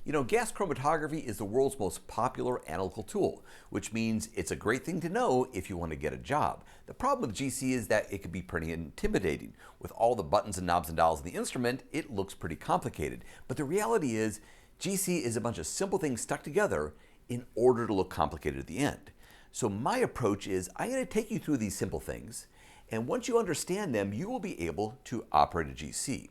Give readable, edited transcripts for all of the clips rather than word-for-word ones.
You know, gas chromatography is the world's most popular analytical tool, which means it's a great thing to know if you want to get a job. The problem with GC is that it can be pretty intimidating. With all the buttons and knobs and dials in the instrument, it looks pretty complicated. But the reality is, GC is a bunch of simple things stuck together in order to look complicated at the end. So my approach is, I'm going to take you through these simple things, and once you understand them, you will be able to operate a GC.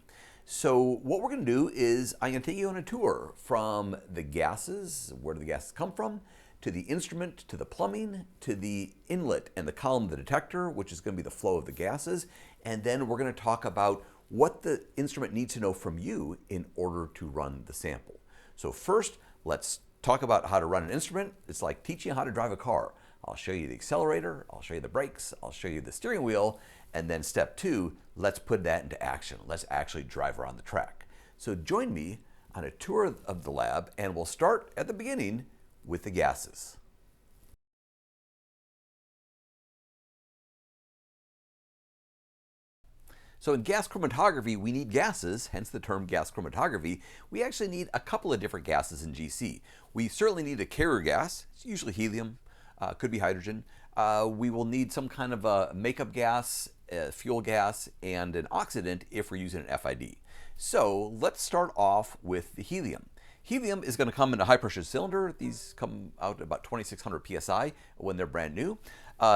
So what we're going to do is I'm going to take you on a tour from the gases, where do the gases come from, to the instrument, to the plumbing, to the inlet and the column of the detector, which is going to be the flow of the gases. And then we're going to talk about what the instrument needs to know from you in order to run the sample. So first, let's talk about how to run an instrument. It's like teaching you how to drive a car. I'll show you the accelerator, I'll show you the brakes, I'll show you the steering wheel, and then step two, let's put that into action. Let's actually drive around the track. So join me on a tour of the lab, and we'll start at the beginning with the gases. So in gas chromatography, we need gases, hence the term gas chromatography. We actually need a couple of different gases in GC. We certainly need a carrier gas, it's usually helium, could be hydrogen. We will need some kind of a makeup gas, fuel gas, and an oxidant if we're using an FID. So let's start off with the helium. Helium is going to come in a high pressure cylinder. These come out at about 2600 psi when they're brand new.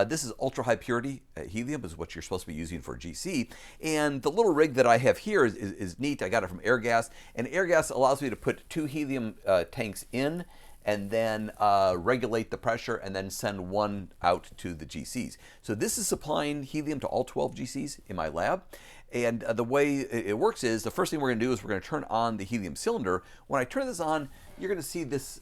This is ultra high purity helium is what you're supposed to be using for GC. And the little rig that I have here is neat. I got it from Airgas, and Airgas allows me to put two helium tanks in and then regulate the pressure and then send one out to the GCs. So this is supplying helium to all 12 GCs in my lab. And the way it works is, the first thing we're going to do is we're going to turn on the helium cylinder. When I turn this on, you're going to see this,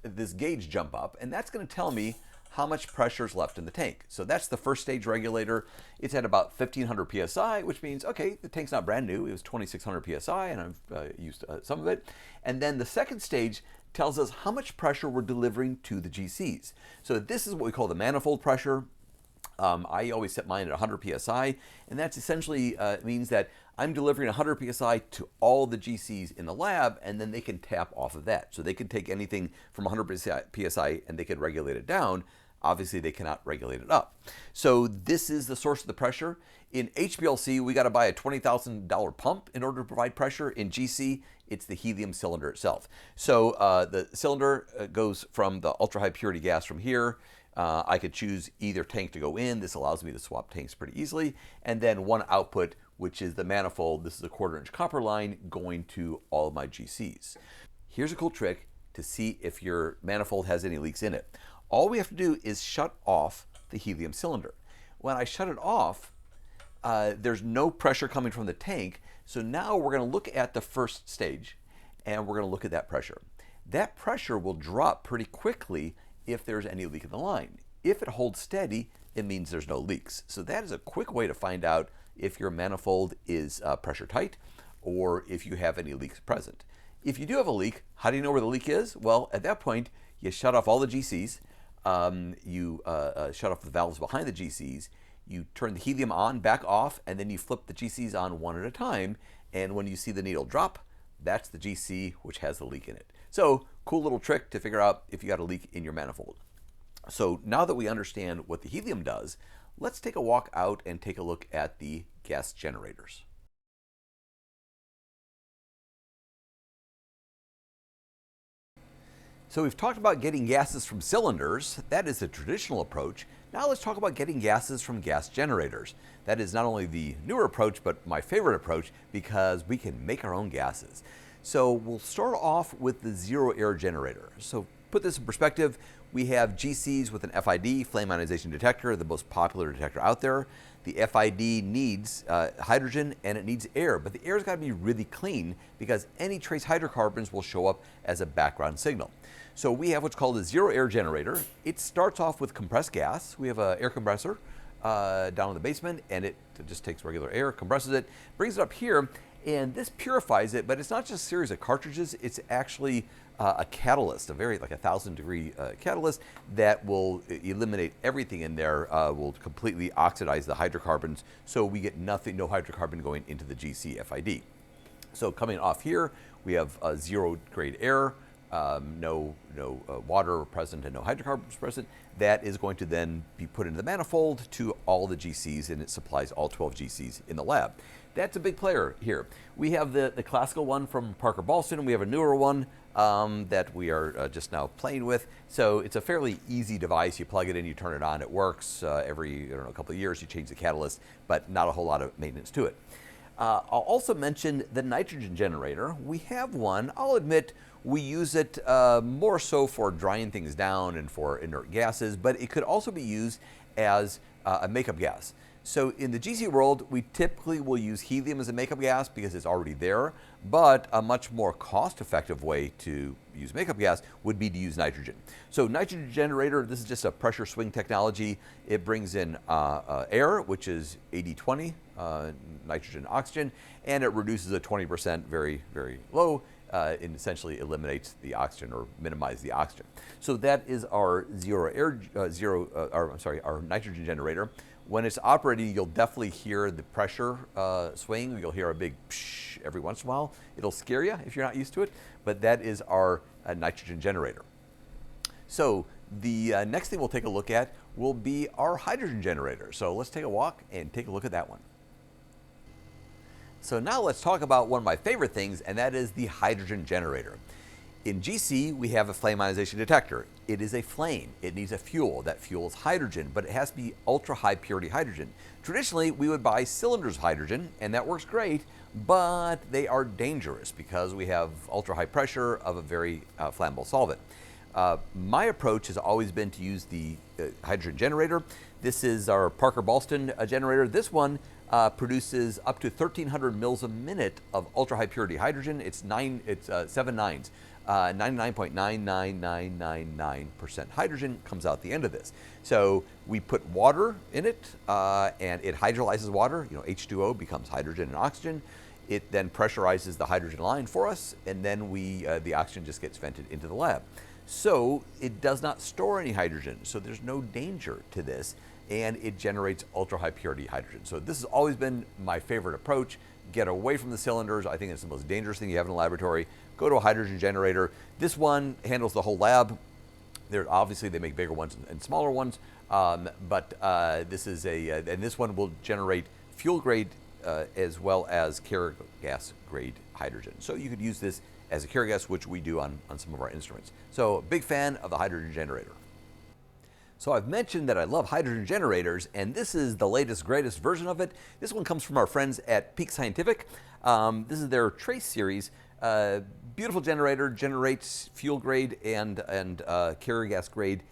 this gauge jump up, and that's going to tell me how much pressure is left in the tank. So that's the first stage regulator. It's at about 1500 psi, which means, okay, the tank's not brand new. It was 2600 psi, and I've used some of it. And then the second stage tells us how much pressure we're delivering to the GCs. So this is what we call the manifold pressure. I always set mine at 100 psi, and that's essentially means that I'm delivering 100 psi to all the GCs in the lab, and then they can tap off of that. So they can take anything from 100 psi and they can regulate it down. Obviously, they cannot regulate it up. So this is the source of the pressure. In HPLC, we got to buy a $20,000 pump in order to provide pressure. In GC, it's the helium cylinder itself. So the cylinder goes from the ultra high purity gas from here. I could choose either tank to go in. This allows me to swap tanks pretty easily. And then one output, which is the manifold. This is a 1/4-inch copper line going to all of my GCs. Here's a cool trick to see if your manifold has any leaks in it. All we have to do is shut off the helium cylinder. When I shut it off, there's no pressure coming from the tank. So now we're going to look at the first stage, and we're going to look at that pressure. That pressure will drop pretty quickly if there's any leak in the line. If it holds steady, it means there's no leaks. So that is a quick way to find out if your manifold is pressure tight or if you have any leaks present. If you do have a leak, how do you know where the leak is? Well, at that point, you shut off all the GCs, you shut off the valves behind the GCs, you turn the helium on, back off, and then you flip the GCs on one at a time. And when you see the needle drop, that's the GC which has the leak in it. So, cool little trick to figure out if you got a leak in your manifold. So now that we understand what the helium does, let's take a walk out and take a look at the gas generators. So we've talked about getting gases from cylinders. That is the traditional approach. Now let's talk about getting gases from gas generators. That is not only the newer approach, but my favorite approach, because we can make our own gases. So we'll start off with the zero error generator. So put this in perspective, we have GCs with an FID, flame ionization detector, the most popular detector out there. The FID needs hydrogen and it needs air, but the air's got to be really clean because any trace hydrocarbons will show up as a background signal. So we have what's called a zero error generator. It starts off with compressed gas. We have an air compressor down in the basement, and it just takes regular air, compresses it, brings it up here, and this purifies it, but it's not just a series of cartridges, it's actually a catalyst, a very like 1,000-degree catalyst that will eliminate everything in there, will completely oxidize the hydrocarbons, so we get nothing, no hydrocarbon going into the GC FID. So coming off here, we have zero grade air, no water present and no hydrocarbons present, that is going to then be put into the manifold to all the GCs, and it supplies all 12 GCs in the lab. That's a big player here. We have the classical one from Parker Ballston, and we have a newer one that we are just now playing with. So it's a fairly easy device. You plug it in, you turn it on, it works. Every a couple of years, you change the catalyst, but not a whole lot of maintenance to it. I'll also mention the nitrogen generator. We have one. I'll admit we use it more so for drying things down and for inert gases, but it could also be used as a makeup gas. So in the GC world, we typically will use helium as a makeup gas because it's already there, but a much more cost-effective way to use makeup gas would be to use nitrogen. So nitrogen generator, this is just a pressure swing technology. It brings in air, which is 80-20, nitrogen, oxygen, and it reduces it 20% very, very low. It essentially eliminates the oxygen or minimizes the oxygen. So that is our our nitrogen generator. When it's operating, you'll definitely hear the pressure swing. You'll hear a big psh every once in a while. It'll scare you if you're not used to it, but that is our nitrogen generator. So the next thing we'll take a look at will be our hydrogen generator. So let's take a walk and take a look at that one. So now let's talk about one of my favorite things, and that is the hydrogen generator. In GC, we have a flame ionization detector. It is a flame. It needs a fuel. That fuel is hydrogen, but it has to be ultra high purity hydrogen. Traditionally, we would buy cylinders of hydrogen, and that works great, but they are dangerous because we have ultra high pressure of a very flammable solvent. My approach has always been to use the hydrogen generator. This is our Parker Ballston generator. This one produces up to 1,300 mils a minute of ultra high purity hydrogen. It's 7 nines. 99.99999% hydrogen comes out the end of this. So we put water in it, and it hydrolyzes water. H2O becomes hydrogen and oxygen. It then pressurizes the hydrogen line for us, and then the oxygen just gets vented into the lab. So it does not store any hydrogen, so there's no danger to this, and it generates ultra high purity hydrogen. So this has always been my favorite approach. Get away from the cylinders. I think it's the most dangerous thing you have in a laboratory. Go to a hydrogen generator. This one handles the whole lab. Obviously they make bigger ones and smaller ones, but this is and this one will generate fuel grade as well as carrier gas grade hydrogen. So you could use this as a carrier gas, which we do on some of our instruments. So big fan of the hydrogen generator. So I've mentioned that I love hydrogen generators, and this is the latest, greatest version of it. This one comes from our friends at Peak Scientific. This is their Trace series. Beautiful generator, generates fuel grade and carrier gas grade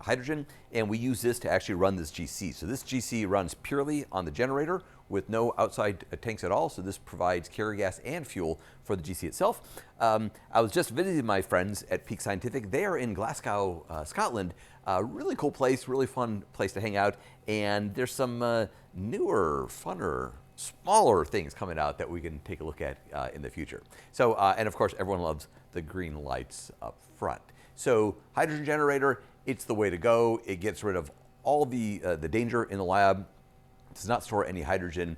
hydrogen, and we use this to actually run this GC. So this GC runs purely on the generator with no outside tanks at all, so this provides carrier gas and fuel for the GC itself. I was just visiting my friends at Peak Scientific. They are in Glasgow, Scotland. Really cool place, really fun place to hang out, and there's some newer, funner, smaller things coming out that we can take a look at in the future. So, and of course, everyone loves the green lights up front. So, hydrogen generator, it's the way to go. It gets rid of all the danger in the lab. It does not store any hydrogen.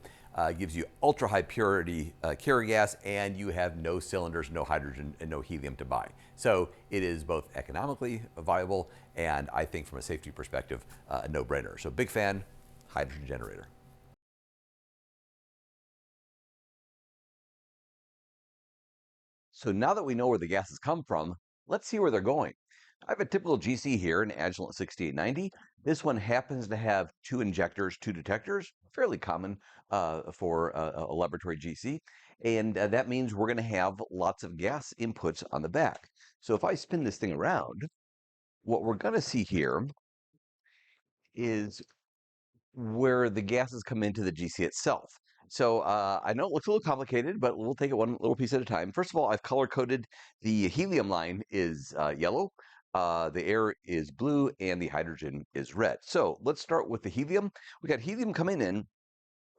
Gives you ultra high purity carrier gas, and you have no cylinders, no hydrogen, and no helium to buy. So it is both economically viable, and I think from a safety perspective, a no-brainer. So big fan, hydrogen generator. So now that we know where the gases come from, let's see where they're going. I have a typical GC here, an Agilent 6890. This one happens to have 2 injectors, 2 detectors, fairly common for a laboratory GC. And that means we're going to have lots of gas inputs on the back. So if I spin this thing around, what we're going to see here is where the gases come into the GC itself. So I know it looks a little complicated, but we'll take it one little piece at a time. First of all, I've color coded the helium line is yellow, the air is blue, and the hydrogen is red. So let's start with the helium. We got helium coming in,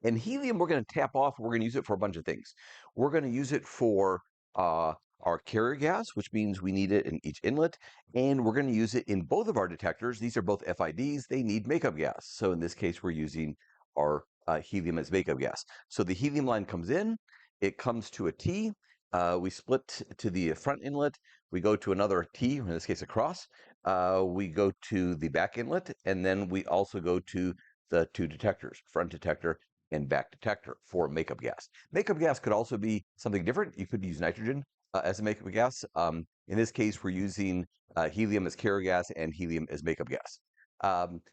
and helium we're going to tap off. We're going to use it for a bunch of things. We're going to use it for our carrier gas, which means we need it in each inlet, and we're going to use it in both of our detectors. These are both FIDs. They need makeup gas. So in this case, we're using our helium as makeup gas. So the helium line comes in, it comes to a T, We split to the front inlet. We go to another T, in this case across. We go to the back inlet, and then we also go to the two detectors, front detector and back detector for makeup gas. Makeup gas could also be something different. You could use nitrogen as a makeup gas. In this case, we're using helium as carrier gas and helium as makeup gas.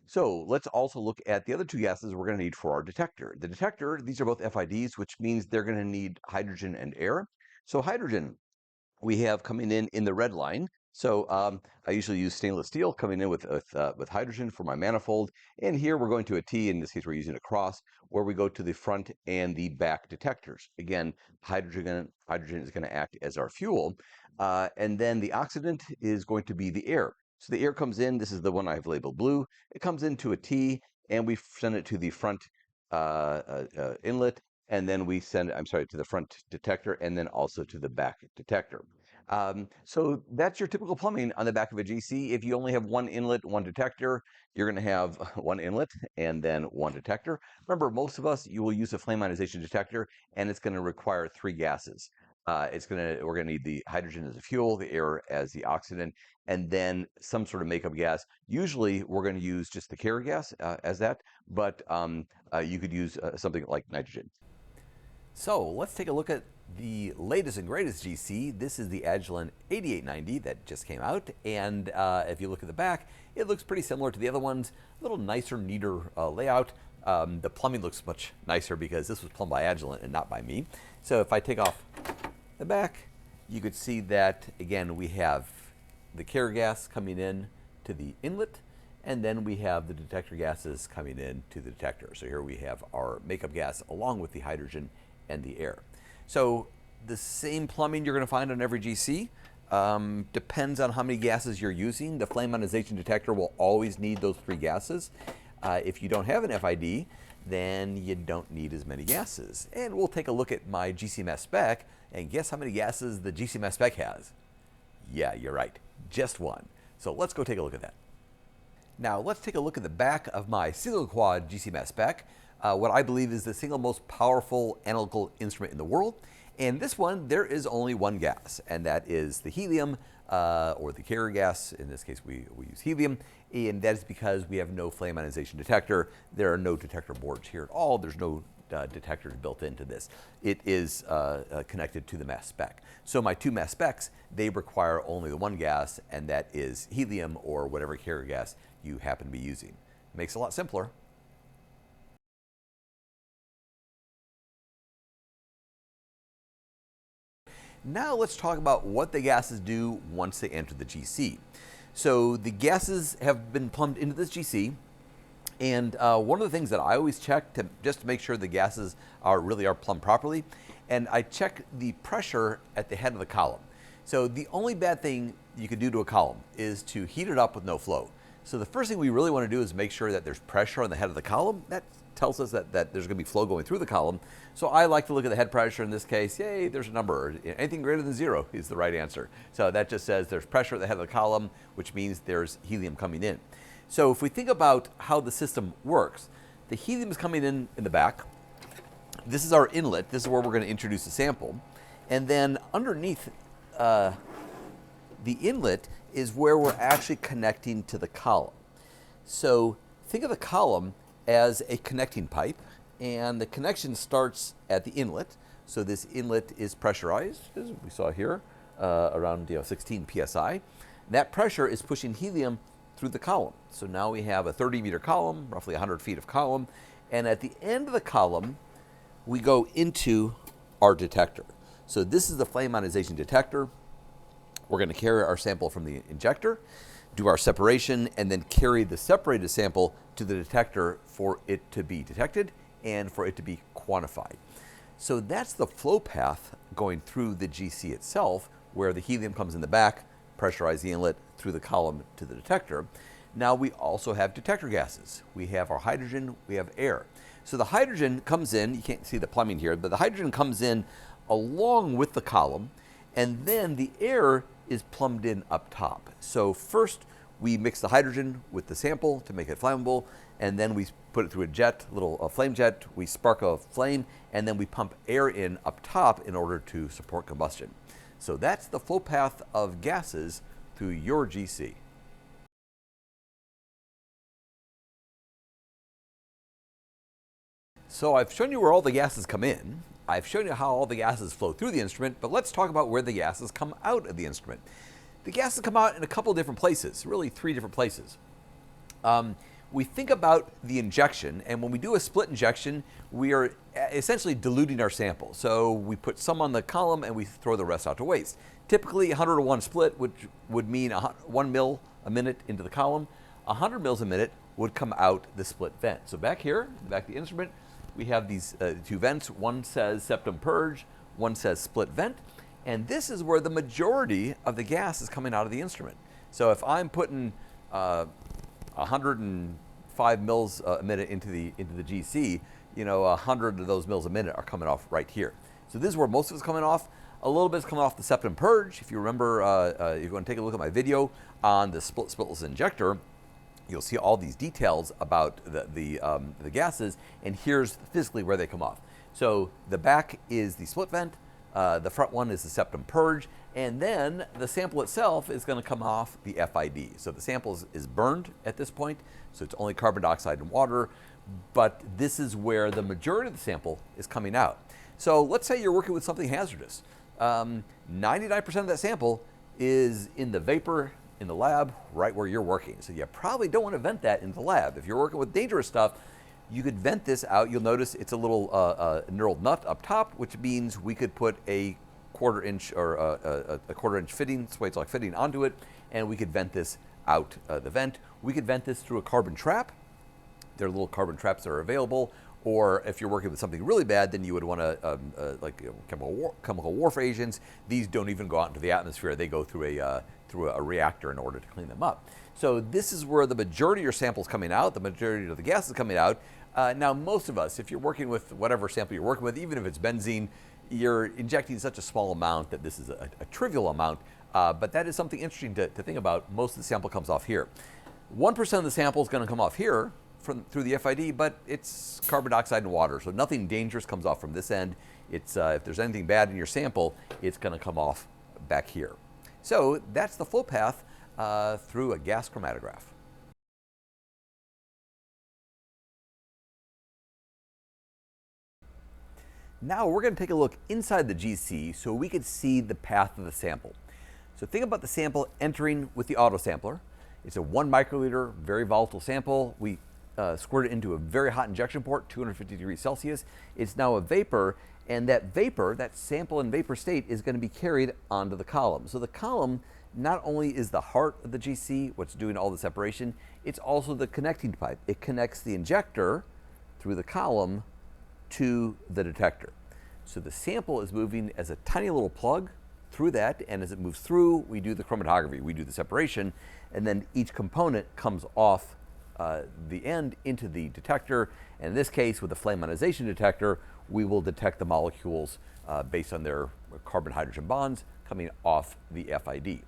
So let's also look at the other two gases we're going to need for our detector. The detector, these are both FIDs, which means they're going to need hydrogen and air. So hydrogen, we have coming in the red line. So I usually use stainless steel coming in with hydrogen for my manifold. And here we're going to a T, in this case we're using a cross, where we go to the front and the back detectors. Again, hydrogen is going to act as our fuel. And then the oxidant is going to be the air. So the air comes in, this is the one I've labeled blue. It comes into a T, and we send it to the front inlet, and then we send, I'm sorry, to the front detector, and then also to the back detector. So that's your typical plumbing on the back of a GC. If you only have one inlet, one detector, you're going to have one inlet and then one detector. Remember, most of us, you will use a flame ionization detector, and it's going to require three gases. We're going to need the hydrogen as a fuel, the air as the oxidant, and then some sort of makeup gas. Usually, we're going to use just the carrier gas as that, but you could use something like nitrogen. So let's take a look at the latest and greatest GC. This is the Axion 8890 that just came out, and if you look at the back, it looks pretty similar to the other ones. A little nicer, neater layout. The plumbing looks much nicer because this was plumbed by Axion and not by me. So if I take off the back, you could see that, again, we have the carrier gas coming in to the inlet, and then we have the detector gases coming in to the detector. So here we have our makeup gas along with the hydrogen and the air. So the same plumbing you're going to find on every GC. Depends on how many gases you're using. The flame ionization detector will always need those three gases. If you don't have an FID, then you don't need as many gases. And we'll take a look at my GC mass spec, and guess how many gases the GC mass spec has? Yeah, you're right, just one. So let's go take a look at that. Now let's take a look at the back of my single quad GC mass spec, what I believe is the single most powerful analytical instrument in the world. And this one, there is only one gas, and that is the helium, or the carrier gas. In this case, we use helium, and that is because we have no flame ionization detector. There are no detector boards here at all. There's no detectors built into this. It is connected to the mass spec. So my two mass specs, they require only the one gas, and that is helium or whatever carrier gas you happen to be using. Makes it a lot simpler. Now let's talk about what the gases do once they enter the GC. So the gases have been plumbed into this GC, and one of the things that I always check just to make sure the gases really are plumbed properly, and I check the pressure at the head of the column. So the only bad thing you could do to a column is to heat it up with no flow. So the first thing we really want to do is make sure that there's pressure on the head of the column. That tells us that there's going to be flow going through the column. So I like to look at the head pressure in this case. Yay, there's a number. Anything greater than 0 is the right answer. So that just says there's pressure at the head of the column, which means there's helium coming in. So if we think about how the system works, the helium is coming in the back. This is our inlet. This is where we're going to introduce the sample. And then underneath the inlet is where we're actually connecting to the column. So think of the column as a connecting pipe, and the connection starts at the inlet. So this inlet is pressurized, as we saw here, around 16 psi. That pressure is pushing helium through the column. So now we have a 30-meter column, roughly 100 feet of column, and at the end of the column, we go into our detector. So this is the flame ionization detector. We're going to carry our sample from the injector, do our separation, and then carry the separated sample to the detector for it to be detected and for it to be quantified. So that's the flow path going through the GC itself, where the helium comes in the back, pressurize the inlet through the column to the detector. Now we also have detector gases. We have our hydrogen, we have air. So the hydrogen comes in, you can't see the plumbing here, but the hydrogen comes in along with the column, and then the air is plumbed in up top. So first we mix the hydrogen with the sample to make it flammable. and then we put it through a jet, little flame jet, we spark a flame, and then we pump air in up top in order to support combustion. So that's the flow path of gases through your GC. So I've shown you where all the gases come in. I've shown you how all the gases flow through the instrument, but let's talk about where the gases come out of the instrument. The gases come out in a couple different places, really 3 different places. We think about the injection, and when we do a split injection, we are essentially diluting our sample. So we put some on the column and we throw the rest out to waste. Typically 100 to 1 split, which would mean 1 mil a minute into the column. 100 mils a minute would come out the split vent. So back here, back to the instrument, we have these 2 vents. One says septum purge, one says split vent. And this is where the majority of the gas is coming out of the instrument. So if I'm putting 105 mils a minute into the GC, 100 of those mils a minute are coming off right here. So this is where most of it's coming off. A little bit is coming off the septum purge. If you remember, if you want to take a look at my video on the splitless injector, you'll see all these details about the gases, and here's physically where they come off. So the back is the split vent, the front one is the septum purge, and then the sample itself is going to come off the FID. So the sample is burned at this point, so it's only carbon dioxide and water, but this is where the majority of the sample is coming out. So let's say you're working with something hazardous. 99% of that sample is in the vapor in the lab right where you're working. So you probably don't want to vent that in the lab. If you're working with dangerous stuff, you could vent this out. You'll notice it's a little knurled nut up top, which means we could put a 1/4 inch or a 1/4 inch fitting, Swaites-like fitting onto it, and we could vent this out the vent. We could vent this through a carbon trap. There are little carbon traps that are available. Or if you're working with something really bad, then you would want to, chemical warfare agents. These don't even go out into the atmosphere. They go through a reactor in order to clean them up. So this is where the majority of your samples coming out, the majority of the gas is coming out. Now, most of us, if you're working with whatever sample you're working with, even if it's benzene, you're injecting such a small amount that this is a trivial amount. But that is something interesting to think about. Most of the sample comes off here. 1% of the sample is going to come off here through the FID, but it's carbon dioxide and water, so nothing dangerous comes off from this end. It's if there's anything bad in your sample, it's going to come off back here. So that's the flow path through a gas chromatograph. Now we're going to take a look inside the GC so we could see the path of the sample. So think about the sample entering with the autosampler. It's a 1 microliter, very volatile sample. We squirt it into a very hot injection port, 250 degrees Celsius. It's now a vapor, and that vapor, that sample in vapor state, is going to be carried onto the column. So the column not only is the heart of the GC, what's doing all the separation, it's also the connecting pipe. It connects the injector through the column to the detector. So the sample is moving as a tiny little plug through that, and as it moves through, we do the chromatography, we do the separation, and then each component comes off the end into the detector. And in this case, with the flame ionization detector, we will detect the molecules based on their carbon-hydrogen bonds coming off the FID.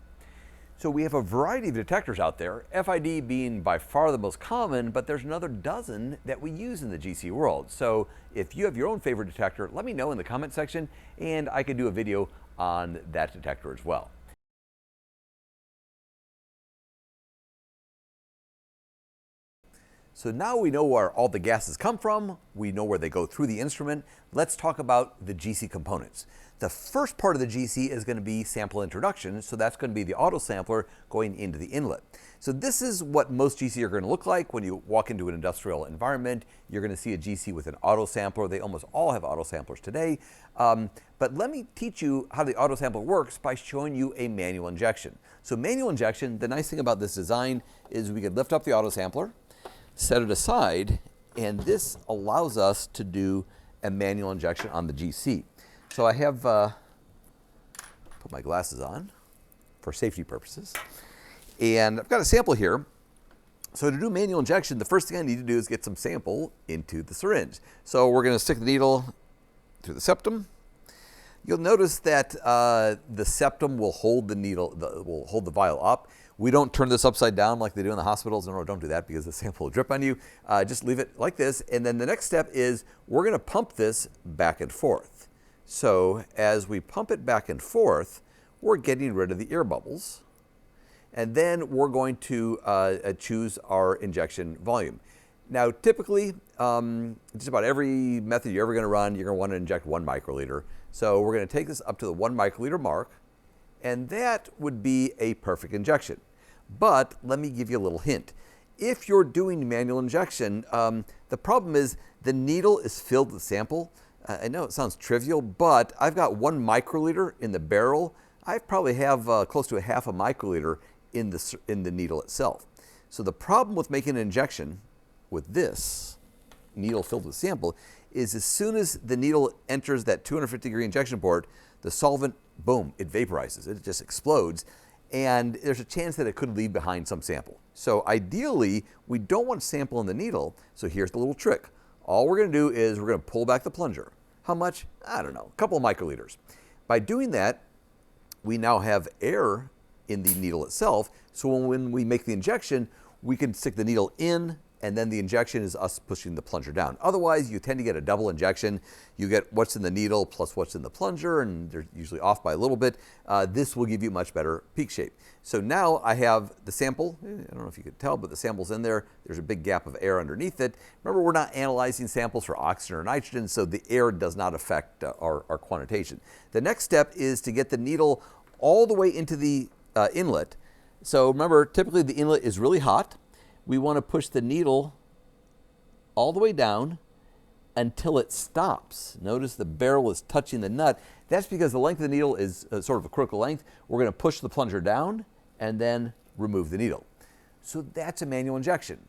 So we have a variety of detectors out there, FID being by far the most common, but there's another dozen that we use in the GC world. So if you have your own favorite detector, let me know in the comment section, and I can do a video on that detector as well. So now we know where all the gases come from, we know where they go through the instrument. Let's talk about the GC components. The first part of the GC is going to be sample introduction, so that's going to be the autosampler going into the inlet. So this is what most GC are going to look like when you walk into an industrial environment. You're going to see a GC with an autosampler. They almost all have autosamplers today. But let me teach you how the autosampler works by showing you a manual injection. So manual injection, the nice thing about this design is we could lift up the autosampler, set it aside, and this allows us to do a manual injection on the GC. So I have put my glasses on for safety purposes, and I've got a sample here. So to do manual injection, the first thing I need to do is get some sample into the syringe. So we're going to stick the needle through the septum. You'll notice that the septum will hold the needle, will hold the vial up. We don't turn this upside down like they do in the hospitals. No, don't do that because the sample will drip on you. Just leave it like this. And then the next step is we're going to pump this back and forth. So as we pump it back and forth, we're getting rid of the air bubbles. And then we're going to choose our injection volume. Now, typically, just about every method you're ever going to run, you're going to want to inject 1 microliter. So we're going to take this up to the 1 microliter mark, and that would be a perfect injection. But let me give you a little hint. If you're doing manual injection, the problem is the needle is filled with sample. I know it sounds trivial, but I've got 1 microliter in the barrel. I probably have close to a half a microliter in the needle itself. So the problem with making an injection with this needle filled with sample is as soon as the needle enters that 250-degree injection port, the solvent, boom, it vaporizes. It just explodes. And there's a chance that it could leave behind some sample. So ideally, we don't want sample in the needle. So here's the little trick. All we're going to do is we're going to pull back the plunger. How much? I don't know, a couple of microliters. By doing that, we now have air in the needle itself. So when we make the injection, we can stick the needle in, and then the injection is us pushing the plunger down. Otherwise, you tend to get a double injection. You get what's in the needle plus what's in the plunger, and they're usually off by a little bit. This will give you much better peak shape. So now I have the sample. I don't know if you could tell, but the sample's in there. There's a big gap of air underneath it. Remember, we're not analyzing samples for oxygen or nitrogen, so the air does not affect our quantitation. The next step is to get the needle all the way into the inlet. So remember, typically the inlet is really hot. We want to push the needle all the way down until it stops. Notice the barrel is touching the nut. That's because the length of the needle is sort of a critical length. We're going to push the plunger down and then remove the needle. So that's a manual injection.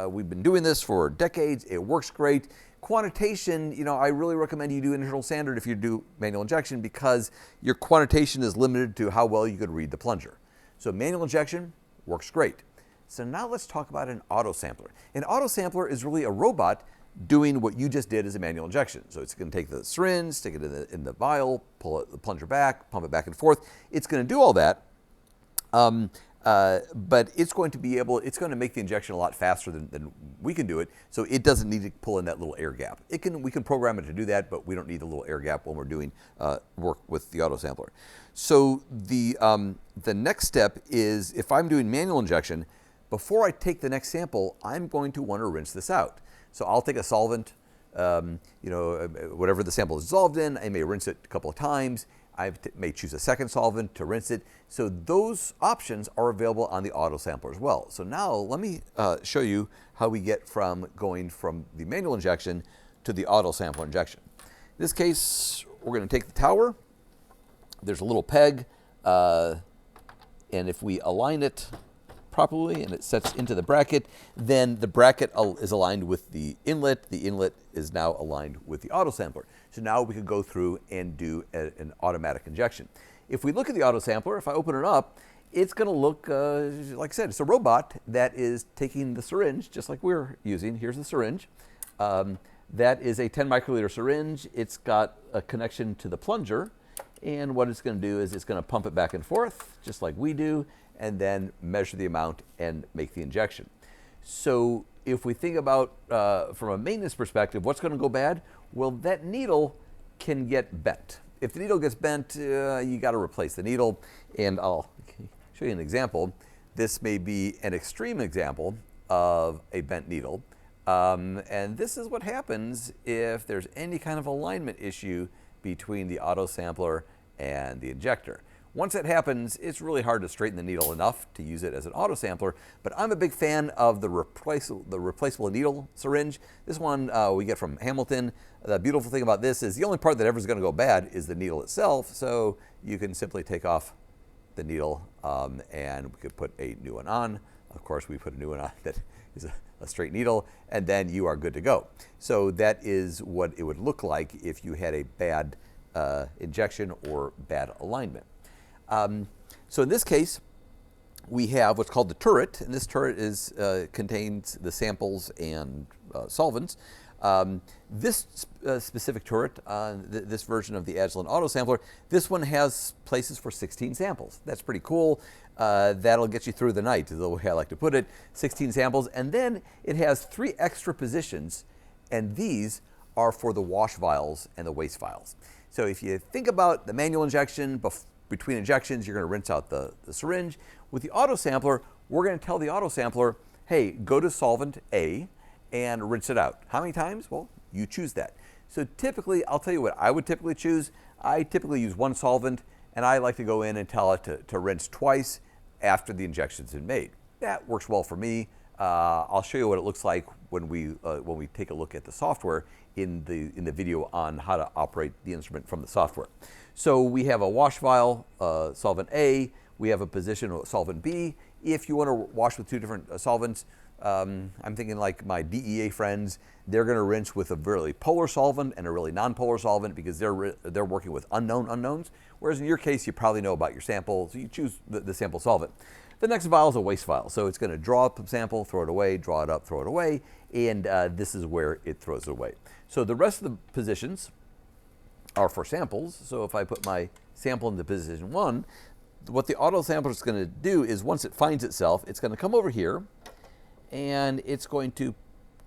We've been doing this for decades. It works great. Quantitation, I really recommend you do internal standard if you do manual injection because your quantitation is limited to how well you could read the plunger. So manual injection works great. So now let's talk about an autosampler. An autosampler is really a robot doing what you just did as a manual injection. So it's going to take the syringe, stick it in the vial, pull the plunger back, pump it back and forth. It's going to do all that, but it's going to make the injection a lot faster than we can do it. So it doesn't need to pull in that little air gap. We can program it to do that, but we don't need the little air gap when we're doing work with the autosampler. So the next step is if I'm doing manual injection, before I take the next sample, I'm going to want to rinse this out. So I'll take a solvent, whatever the sample is dissolved in. I may rinse it a couple of times. I may choose a second solvent to rinse it. So those options are available on the autosampler as well. So now let me show you how we get from going from the manual injection to the autosampler injection. In this case, we're going to take the tower. There's a little peg, and if we align it properly and it sets into the bracket, then the bracket is aligned with the inlet. The inlet is now aligned with the autosampler. So now we can go through and do an automatic injection. If we look at the autosampler, if I open it up, it's going to look, like I said, it's a robot that is taking the syringe, just like we're using. Here's the syringe. That is a 10 microliter syringe. It's got a connection to the plunger. And what it's going to do is it's going to pump it back and forth, just like we do, and then measure the amount and make the injection. So if we think about, from a maintenance perspective, what's going to go bad? Well, that needle can get bent. If the needle gets bent, you got to replace the needle. And I'll show you an example. This may be an extreme example of a bent needle. And this is what happens if there's any kind of alignment issue between the autosampler and the injector. Once that happens, it's really hard to straighten the needle enough to use it as an autosampler, but I'm a big fan of the replaceable needle syringe. This one we get from Hamilton. The beautiful thing about this is the only part that ever is going to go bad is the needle itself, so you can simply take off the needle and we could put a new one on. Of course, we put a new one on that is a straight needle, and then you are good to go. So that is what it would look like if you had a bad injection or bad alignment. So in this case, we have what's called the turret, and this turret contains the samples and solvents. This specific turret, this version of the Agilent autosampler, this one has places for 16 samples. That's pretty cool. That'll get you through the night, is the way I like to put it. 16 samples, and then it has 3 extra positions, and these are for the wash vials and the waste vials. So if you think about the manual injection, between injections, you're going to rinse out the syringe. With the autosampler, we're going to tell the autosampler, hey, go to solvent A and rinse it out. How many times? Well, you choose that. So typically, I'll tell you what I would typically choose. I typically use 1 solvent, and I like to go in and tell it to rinse twice after the injection's been made. That works well for me. I'll show you what it looks like when we take a look at the software in the video on how to operate the instrument from the software. So we have a wash vial, solvent A. We have a position of solvent B. If you want to wash with 2 different solvents, I'm thinking like my DEA friends, they're going to rinse with a really polar solvent and a really non-polar solvent because they're working with unknown unknowns. Whereas in your case, you probably know about your sample, so you choose the sample solvent. The next vial is a waste vial. So it's going to draw up the sample, throw it away, draw it up, throw it away, and this is where it throws it away. So the rest of the positions are for samples. So if I put my sample into position 1, what the autosampler is going to do is once it finds itself, it's going to come over here, and it's going to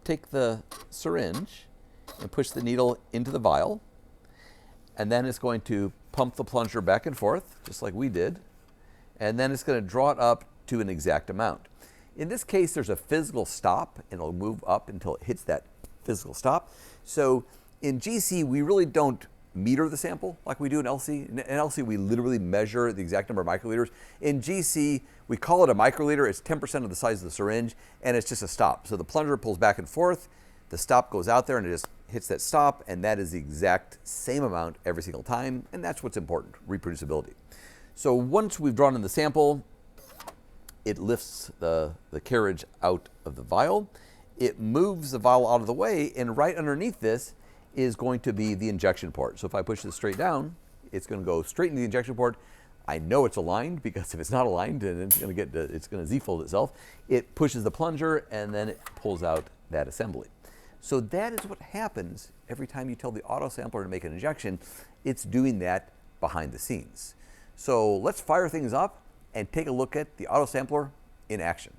take the syringe and push the needle into the vial, and then it's going to pump the plunger back and forth, just like we did, and then it's going to draw it up to an exact amount. In this case, there's a physical stop, and it'll move up until it hits that physical stop. So in GC, we really don't meter the sample like we do in LC. In LC, we literally measure the exact number of microliters. In GC, we call it a microliter. It's 10% of the size of the syringe, and it's just a stop. So the plunger pulls back and forth, the stop goes out there, and it just hits that stop, and that is the exact same amount every single time, and that's what's important, reproducibility. So once we've drawn in the sample, it lifts the carriage out of the vial. It moves the vial out of the way, and right underneath this is going to be the injection port. So if I push this straight down, it's going to go straight into the injection port. I know it's aligned because if it's not aligned, then it's going to Z-fold itself. It pushes the plunger, and then it pulls out that assembly. So that is what happens every time you tell the autosampler to make an injection. It's doing that behind the scenes. So let's fire things up and take a look at the autosampler in action.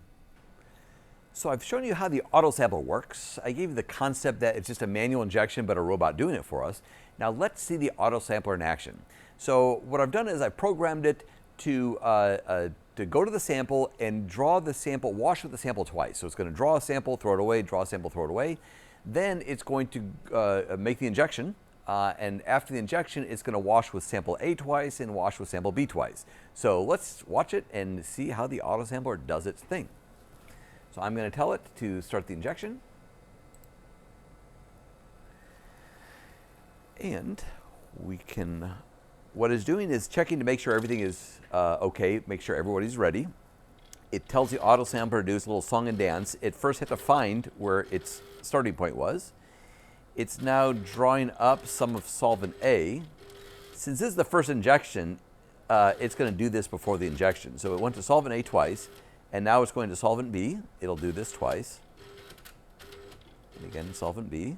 So I've shown you how the autosampler works. I gave you the concept that it's just a manual injection, but a robot doing it for us. Now let's see the autosampler in action. So what I've done is I programmed it to go to the sample and draw the sample, wash with the sample twice. So it's going to draw a sample, throw it away, draw a sample, throw it away. Then it's going to make the injection. And after the injection, it's going to wash with sample A twice and wash with sample B twice. So let's watch it and see how the autosampler does its thing. So I'm going to tell it to start the injection. And what it's doing is checking to make sure everything is okay, make sure everybody's ready. It tells the autosampler to do its little song and dance. It first had to find where its starting point was. It's now drawing up some of solvent A. Since this is the first injection, it's going to do this before the injection. So it went to solvent A twice, and now it's going to solvent B. It'll do this twice. And again, solvent B.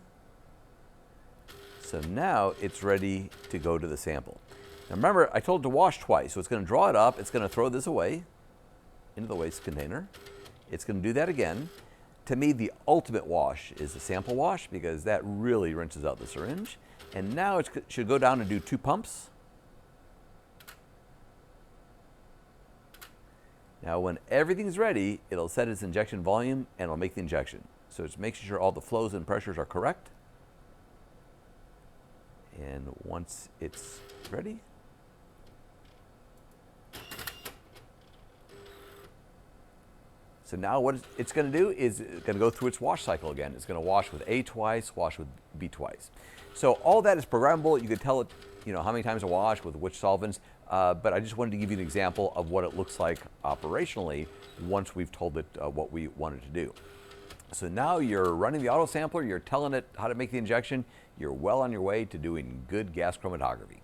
So now it's ready to go to the sample. Now remember, I told it to wash twice, so it's going to draw it up. It's going to throw this away into the waste container. It's going to do that again. To me, the ultimate wash is the sample wash because that really rinses out the syringe. And now it should go down and do 2 pumps. Now when everything's ready, it'll set its injection volume and it'll make the injection. So it's making sure all the flows and pressures are correct. And once it's ready, so now what it's going to do is it's going to go through its wash cycle again. It's going to wash with A twice, wash with B twice. So all that is programmable. You could tell it, how many times to wash with which solvents. But I just wanted to give you an example of what it looks like operationally once we've told it what we wanted to do. So now you're running the autosampler. You're telling it how to make the injection. You're well on your way to doing good gas chromatography.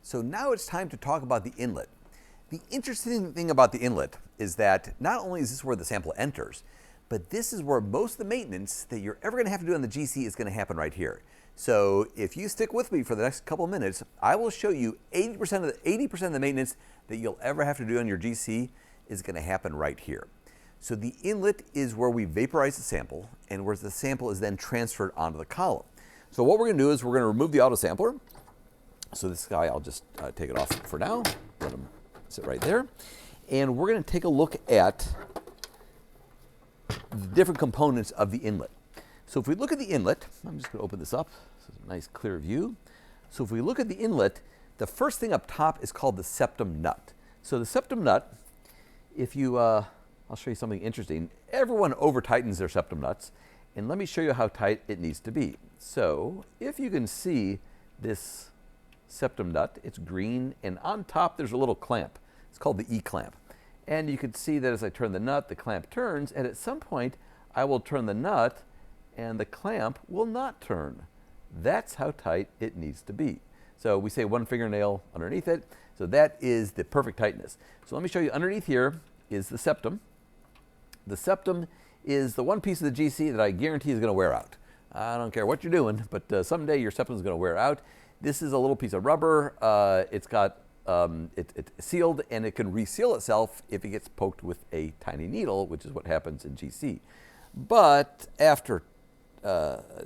So now it's time to talk about the inlet. The interesting thing about the inlet is that not only is this where the sample enters, but this is where most of the maintenance that you're ever going to have to do on the GC is going to happen right here. So if you stick with me for the next couple of minutes, I will show you 80% of the maintenance that you'll ever have to do on your GC is going to happen right here. So the inlet is where we vaporize the sample, and where the sample is then transferred onto the column. So what we're going to do is we're going to remove the autosampler. So this guy, I'll just take it off for now, let him sit right there. And we're going to take a look at the different components of the inlet. So if we look at the inlet, I'm just going to open this up. This is a nice clear view. So if we look at the inlet, the first thing up top is called the septum nut. So the septum nut, if you, I'll show you something interesting. Everyone over tightens their septum nuts, and let me show you how tight it needs to be. So if you can see this septum nut, it's green, and on top there's a little clamp. It's called the E-clamp. And you can see that as I turn the nut, the clamp turns, and at some point I will turn the nut and the clamp will not turn. That's how tight it needs to be. So we say 1 fingernail underneath it. So that is the perfect tightness. So let me show you underneath here is the septum. The septum is the one piece of the GC that I guarantee is going to wear out. I don't care what you're doing, but someday your septum is going to wear out. This is a little piece of rubber. It's sealed, and it can reseal itself if it gets poked with a tiny needle, which is what happens in GC. But after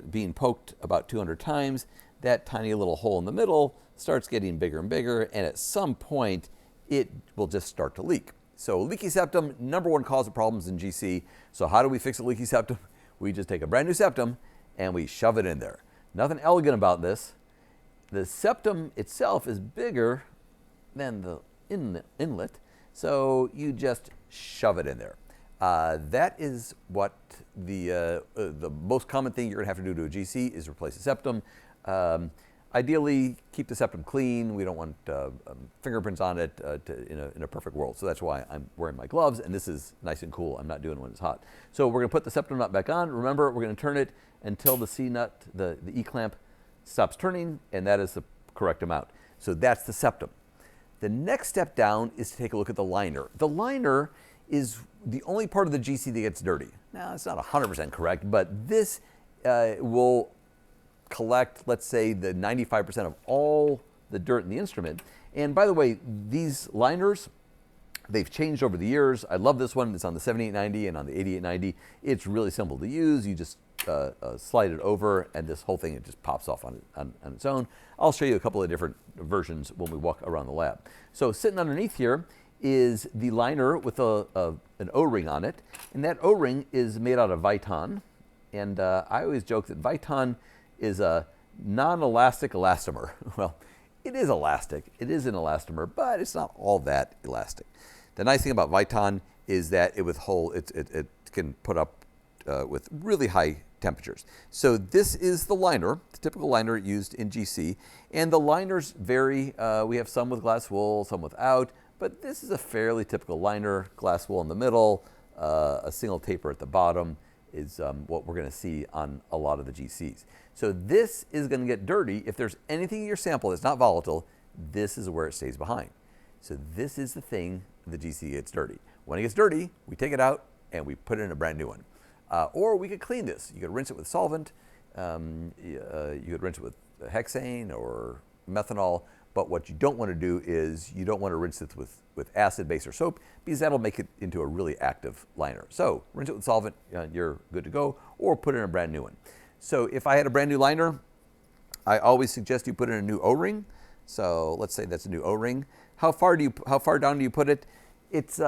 being poked about 200 times, that tiny little hole in the middle starts getting bigger and bigger, and at some point it will just start to leak. So leaky septum, #1 cause of problems in GC. So how do we fix a leaky septum? We just take a brand new septum and we shove it in there. Nothing elegant about this. The septum itself is bigger than the inlet, so you just shove it in there. That is what the most common thing you're going to have to do to a GC is replace the septum. Ideally, keep the septum clean. We don't want fingerprints on it in a perfect world. So that's why I'm wearing my gloves, and this is nice and cool. I'm not doing it when it's hot. So we're going to put the septum nut back on. Remember, we're going to turn it until the C nut, the E-clamp, stops turning, and that is the correct amount. So that's the septum. The next step down is to take a look at the liner. The liner is the only part of the GC that gets dirty. Now, it's not 100% correct, but this will collect, let's say, the 95% of all the dirt in the instrument. And by the way, these liners, they've changed over the years. I love this one. It's on the 7890 and on the 8890. It's really simple to use. You just slide it over, and this whole thing, it just pops off on its own. I'll show you a couple of different versions when we walk around the lab. So sitting underneath here is the liner with an O-ring on it, and that O-ring is made out of Viton. And I always joke that Viton is a non-elastic elastomer. Well, it is elastic. It is an elastomer, but it's not all that elastic. The nice thing about Viton is that it can put up with really high temperatures. So this is the liner, the typical liner used in GC, and the liners vary. We have some with glass wool, some without, but this is a fairly typical liner. Glass wool in the middle, a single taper at the bottom is what we're going to see on a lot of the GCs. So this is going to get dirty. If there's anything in your sample that's not volatile, this is where it stays behind. So this is the thing the GC gets dirty. When it gets dirty, we take it out and we put it in a brand new one. Or we could clean this. You could rinse it with solvent. You could rinse it with hexane or methanol. But what you don't want to do is you don't want to rinse it with acid, base, or soap, because that'll make it into a really active liner. So rinse it with solvent, you're good to go, or put in a brand new one. So if I had a brand new liner, I always suggest you put in a new O-ring. So let's say that's a new O-ring. How far down do you put it? It's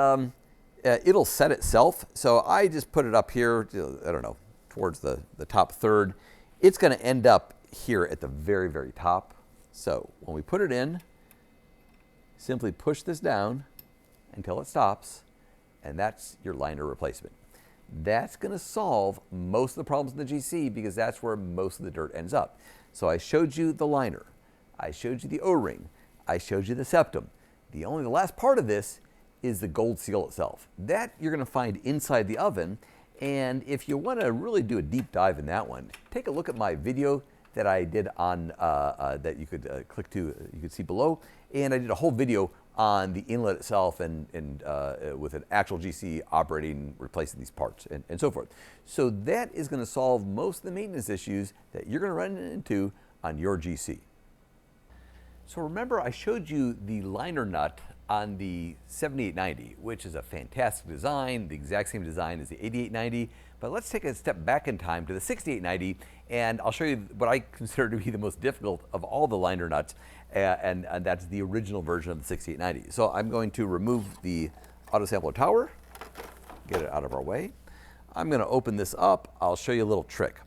it'll set itself. So I just put it up here, I don't know, towards the top third. It's going to end up here at the very, very top. So when we put it in, simply push this down until it stops, and that's your liner replacement. That's going to solve most of the problems in the GC because that's where most of the dirt ends up. So I showed you the liner. I showed you the O-ring. I showed you the septum. The last part of this is the gold seal itself. That you're going to find inside the oven, and if you want to really do a deep dive in that one, take a look at my video that I did on that you could click to, you could see below, and I did a whole video on the inlet itself and with an actual GC operating, replacing these parts and so forth. So that is going to solve most of the maintenance issues that you're going to run into on your GC. So remember I showed you the liner nut on the 7890, which is a fantastic design, the exact same design as the 8890, but let's take a step back in time to the 6890 and I'll show you what I consider to be the most difficult of all the liner nuts, and that's the original version of the 6890. So I'm going to remove the autosampler tower, get it out of our way. I'm going to open this up. I'll show you a little trick.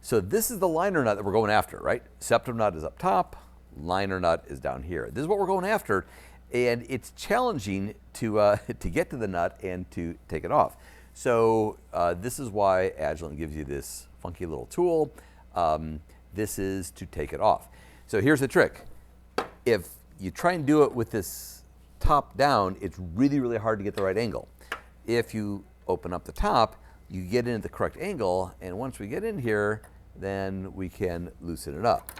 So this is the liner nut that we're going after, right? Septum nut is up top, liner nut is down here. This is what we're going after, and it's challenging to get to the nut and to take it off. So this is why Axion gives you this funky little tool. This is to take it off. So here's the trick. If you try and do it with this top down, it's really, really hard to get the right angle. If you open up the top, you get into the correct angle, and once we get in here, then we can loosen it up.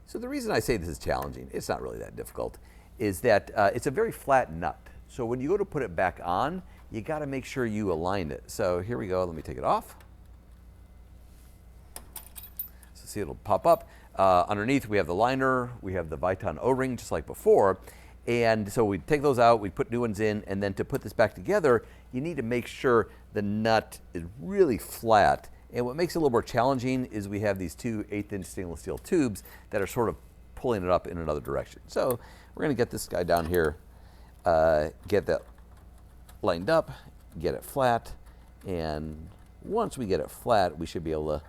So the reason I say this is challenging, it's not really that difficult, is that it's a very flat nut. So when you go to put it back on, you got to make sure you align it. So here we go, let me take it off. So see, it'll pop up. Underneath we have the liner, we have the Viton O-ring just like before, and so we take those out, we put new ones in, and then to put this back together, you need to make sure the nut is really flat. And what makes it a little more challenging is we have these two 1/8" stainless steel tubes that are sort of pulling it up in another direction. So we're going to get this guy down here, get that lined up, get it flat, and once we get it flat, we should be able to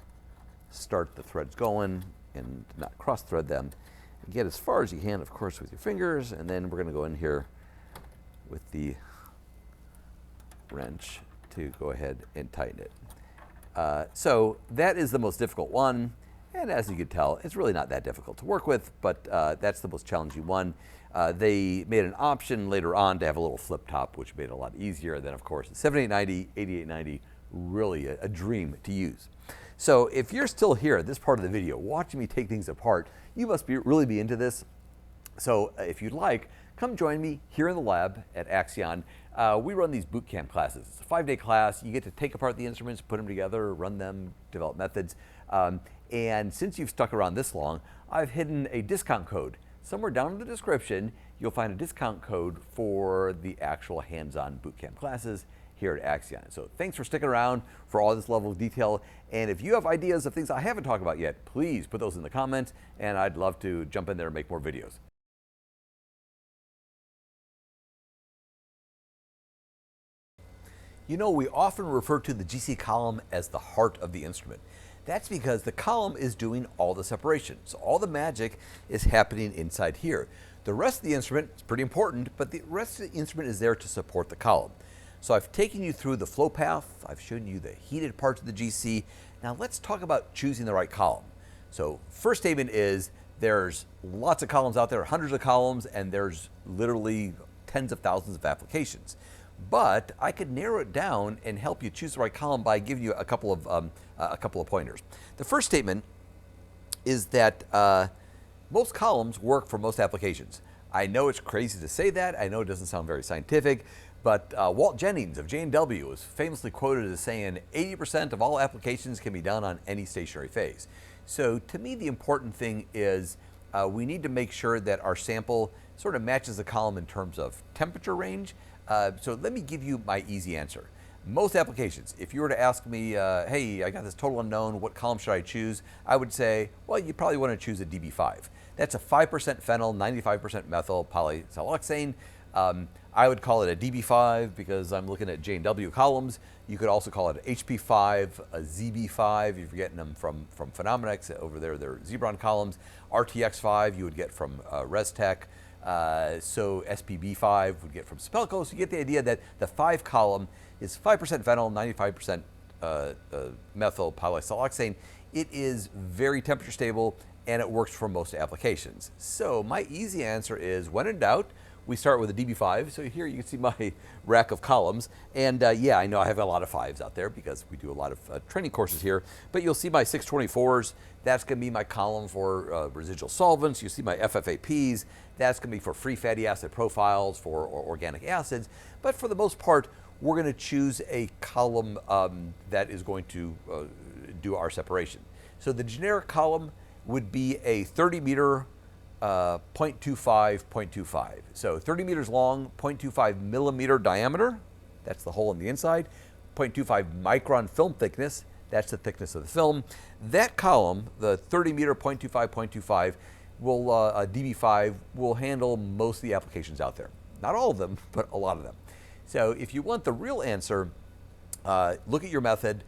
start the threads going and not cross thread them. Get as far as you can, of course, with your fingers, and then we're going to go in here with the wrench to go ahead and tighten it. So that is the most difficult one, and as you can tell, it's really not that difficult to work with, but that's the most challenging one. They made an option later on to have a little flip top, which made it a lot easier. Then, of course, the 7890, 8890, really a dream to use. So if you're still here at this part of the video, watching me take things apart, you must really be into this. So if you'd like, come join me here in the lab at Axion. We run these boot camp classes. It's a 5-day class. You get to take apart the instruments, put them together, run them, develop methods. And since you've stuck around this long, I've hidden a discount code. Somewhere down in the description, you'll find a discount code for the actual hands-on boot camp classes here at Axion. So thanks for sticking around for all this level of detail. And if you have ideas of things I haven't talked about yet, please put those in the comments, and I'd love to jump in there and make more videos. You know, we often refer to the GC column as the heart of the instrument. That's because the column is doing all the separation. So all the magic is happening inside here. The rest of the instrument is pretty important, but the rest of the instrument is there to support the column. So I've taken you through the flow path, I've shown you the heated parts of the GC. Now let's talk about choosing the right column. So first statement is there's lots of columns out there, hundreds of columns, and there's literally tens of thousands of applications. But I could narrow it down and help you choose the right column by giving you a couple of pointers. The first statement is that most columns work for most applications. I know it's crazy to say that. I know it doesn't sound very scientific, but Walt Jennings of J&W was famously quoted as saying 80% of all applications can be done on any stationary phase. So to me, the important thing is we need to make sure that our sample sort of matches the column in terms of temperature range. So let me give you my easy answer. Most applications, if you were to ask me, hey, I got this total unknown, what column should I choose? I would say, well, you probably want to choose a DB5. That's a 5% phenyl, 95% methyl polysiloxane. I would call it a DB5 because I'm looking at J&W columns. You could also call it an HP5, a ZB5 if you're getting them from Phenomenex. Over there, they're Zebron columns. RTX5 you would get from Restec. So SPB5 would get from Spelco. So you get the idea that the 5 column is 5% phenyl, 95% methyl polysiloxane. It is very temperature stable and it works for most applications. So my easy answer is, when in doubt, we start with a DB5. So here you can see my rack of columns. And yeah, I know I have a lot of 5s out there because we do a lot of training courses here. But you'll see my 624s. That's going to be my column for residual solvents. You see my FFAPs. That's going to be for free fatty acid profiles, for organic acids. But for the most part, we're going to choose a column that is going to do our separation. So the generic column would be a 30 meter 0.25, 0.25. So 30 meters long, 0.25 millimeter diameter. That's the hole in the inside. 0.25 micron film thickness. That's the thickness of the film. That column, the 30 meter 0.25, 0.25, will, DB5 will handle most of the applications out there. Not all of them, but a lot of them. So if you want the real answer, look at your method.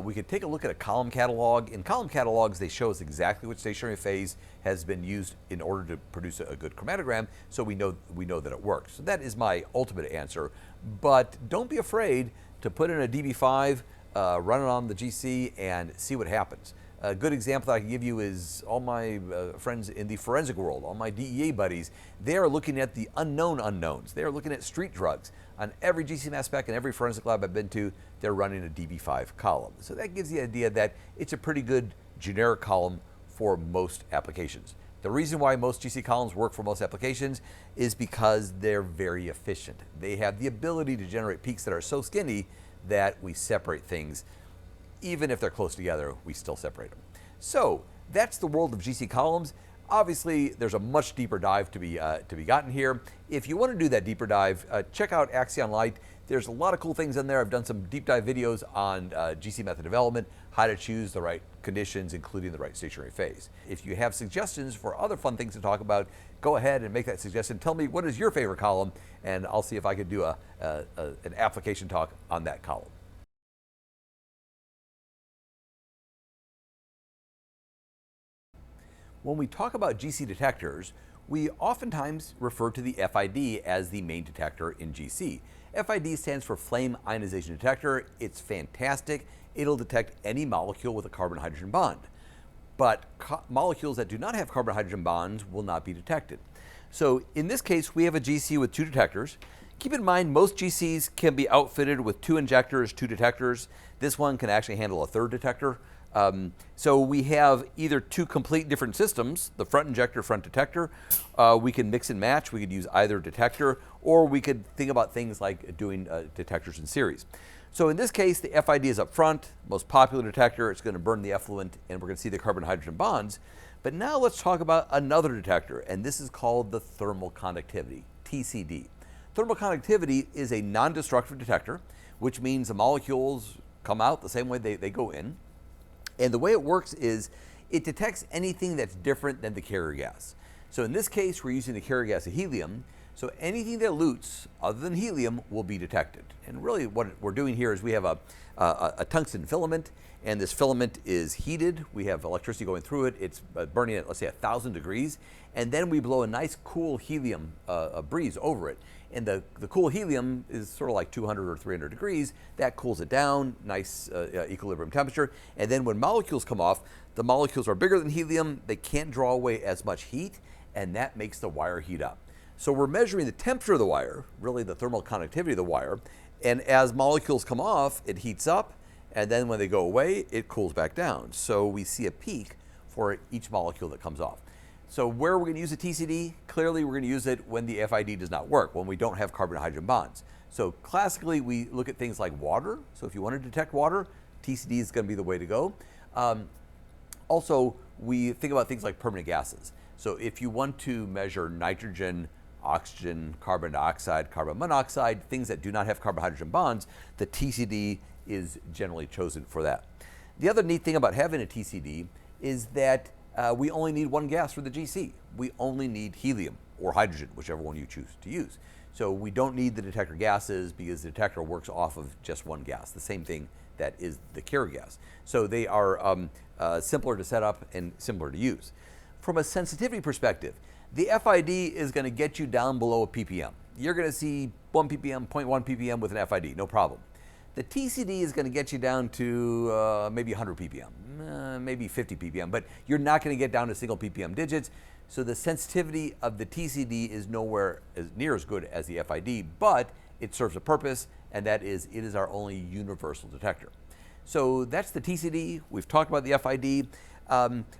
We could take a look at a column catalog. In column catalogs, they show us exactly which stationary phase has been used in order to produce a good chromatogram, so we know that it works. So that is my ultimate answer. But don't be afraid to put in a DB5, run it on the GC, and see what happens. A good example that I can give you is all my friends in the forensic world, all my DEA buddies. They are looking at the unknown unknowns. They are looking at street drugs. On every GC mass spec and every forensic lab I've been to, they're running a DB5 column. So that gives the idea that it's a pretty good generic column for most applications. The reason why most GC columns work for most applications is because they're very efficient. They have the ability to generate peaks that are so skinny that we separate things. Even if they're close together, we still separate them. So that's the world of GC columns. Obviously, there's a much deeper dive to be gotten here. If you want to do that deeper dive, check out Axion Lite. There's a lot of cool things in there. I've done some deep dive videos on GC method development, how to choose the right conditions, including the right stationary phase. If you have suggestions for other fun things to talk about, go ahead and make that suggestion. Tell me what is your favorite column, and I'll see if I could do an application talk on that column. When we talk about GC detectors, we oftentimes refer to the FID as the main detector in GC. FID stands for flame ionization detector. It's fantastic. It'll detect any molecule with a carbon-hydrogen bond. But molecules that do not have carbon-hydrogen bonds will not be detected. So in this case, we have a GC with 2 detectors. Keep in mind, most GCs can be outfitted with 2 injectors, 2 detectors. This one can actually handle a 3rd detector. So we have either 2 complete different systems, the front injector, front detector. We can mix and match. We could use either detector, or we could think about things like doing detectors in series. So in this case, the FID is up front, most popular detector. It's going to burn the effluent, and we're going to see the carbon-hydrogen bonds. But now let's talk about another detector, and this is called the thermal conductivity, TCD. Thermal conductivity is a non-destructive detector, which means the molecules come out the same way they go in. And the way it works is it detects anything that's different than the carrier gas. So in this case, we're using the carrier gas of helium. So anything that elutes other than helium will be detected. And really what we're doing here is we have a tungsten filament, and this filament is heated. We have electricity going through it. It's burning at, let's say, 1,000 degrees. And then we blow a nice cool helium breeze over it. And the cool helium is sort of like 200 or 300 degrees. That cools it down, nice equilibrium temperature. And then when molecules come off, the molecules are bigger than helium. They can't draw away as much heat, and that makes the wire heat up. So we're measuring the temperature of the wire, really the thermal conductivity of the wire. And as molecules come off, it heats up. And then when they go away, it cools back down. So we see a peak for each molecule that comes off. So where are we going to use the TCD? Clearly, we're going to use it when the FID does not work, when we don't have carbon-hydrogen bonds. So classically, we look at things like water. So if you want to detect water, TCD is going to be the way to go. Also, we think about things like permanent gases. So if you want to measure nitrogen, oxygen, carbon dioxide, carbon monoxide, things that do not have carbon-hydrogen bonds, the TCD is generally chosen for that. The other neat thing about having a TCD is that we only need 1 gas for the GC. We only need helium or hydrogen, whichever one you choose to use. So we don't need the detector gases because the detector works off of just 1 gas, the same thing that is the carrier gas. So they are simpler to set up and simpler to use. From a sensitivity perspective, the FID is going to get you down below a ppm. You're going to see 1 ppm, 0.1 ppm with an FID, no problem. The TCD is going to get you down to maybe 100 ppm, maybe 50 ppm, but you're not going to get down to single ppm digits. So the sensitivity of the TCD is nowhere near as good as the FID, but it serves a purpose, and that is it is our only universal detector. So that's the TCD. We've talked about the FID.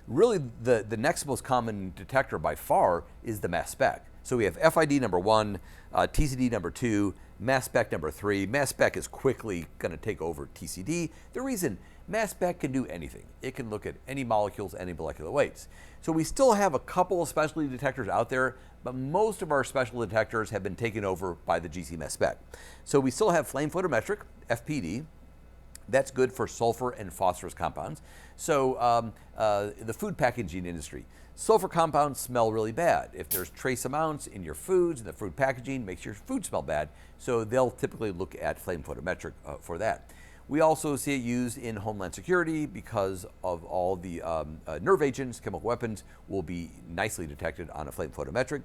Really, the next most common detector by far is the mass spec. So we have FID number 1, TCD number 2, mass spec number 3. Mass spec is quickly going to take over TCD. The reason, mass spec can do anything. It can look at any molecules, any molecular weights. So we still have a couple of specialty detectors out there, but most of our special detectors have been taken over by the GC mass spec. So we still have flame photometric, FPD. That's good for sulfur and phosphorus compounds. So the food packaging industry, sulfur compounds smell really bad. If there's trace amounts in your foods and the food packaging, makes your food smell bad. So they'll typically look at flame photometric for that. We also see it used in homeland security because of all the nerve agents, chemical weapons will be nicely detected on a flame photometric.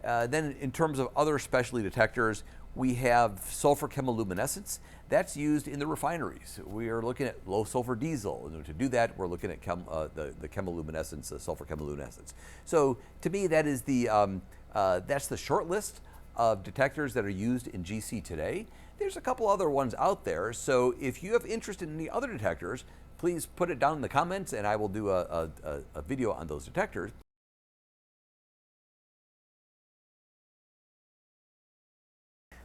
Then in terms of other specialty detectors, we have sulfur chemiluminescence. That's used in the refineries. We are looking at low sulfur diesel. And to do that, we're looking at the chemiluminescence, the sulfur chemiluminescence. So to me, that is that's the short list of detectors that are used in GC today. There's a couple other ones out there. So if you have interest in any other detectors, please put it down in the comments and I will do a video on those detectors.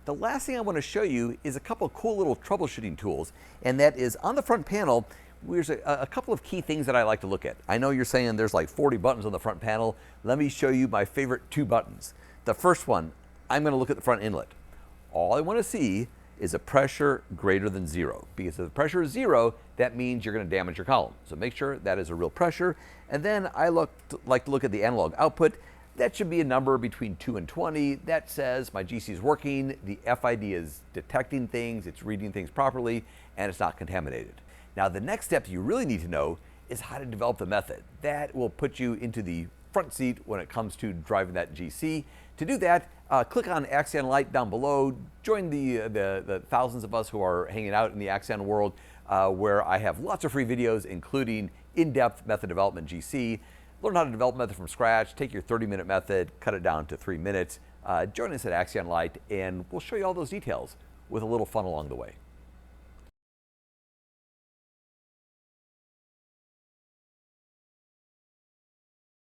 The last thing I want to show you is a couple of cool little troubleshooting tools, and that is on the front panel, there's a couple of key things that I like to look at. I know you're saying there's like 40 buttons on the front panel. Let me show you my favorite 2 buttons. The first one, I'm going to look at the front inlet. All I want to see is a pressure greater than 0, because if the pressure is 0, that means you're going to damage your column. So make sure that is a real pressure. And then I like to look at the analog output. That should be a number between 2 and 20. That says my GC is working, the FID is detecting things, it's reading things properly, and it's not contaminated. Now the next step you really need to know is how to develop the method. That will put you into the front seat when it comes to driving that GC. To do that, click on Axion Lite down below. Join the thousands of us who are hanging out in the Axion world, where I have lots of free videos, including in-depth method development GC. Learn how to develop a method from scratch, take your 30-minute method, cut it down to 3 minutes. Join us at Axion Lite, and we'll show you all those details with a little fun along the way.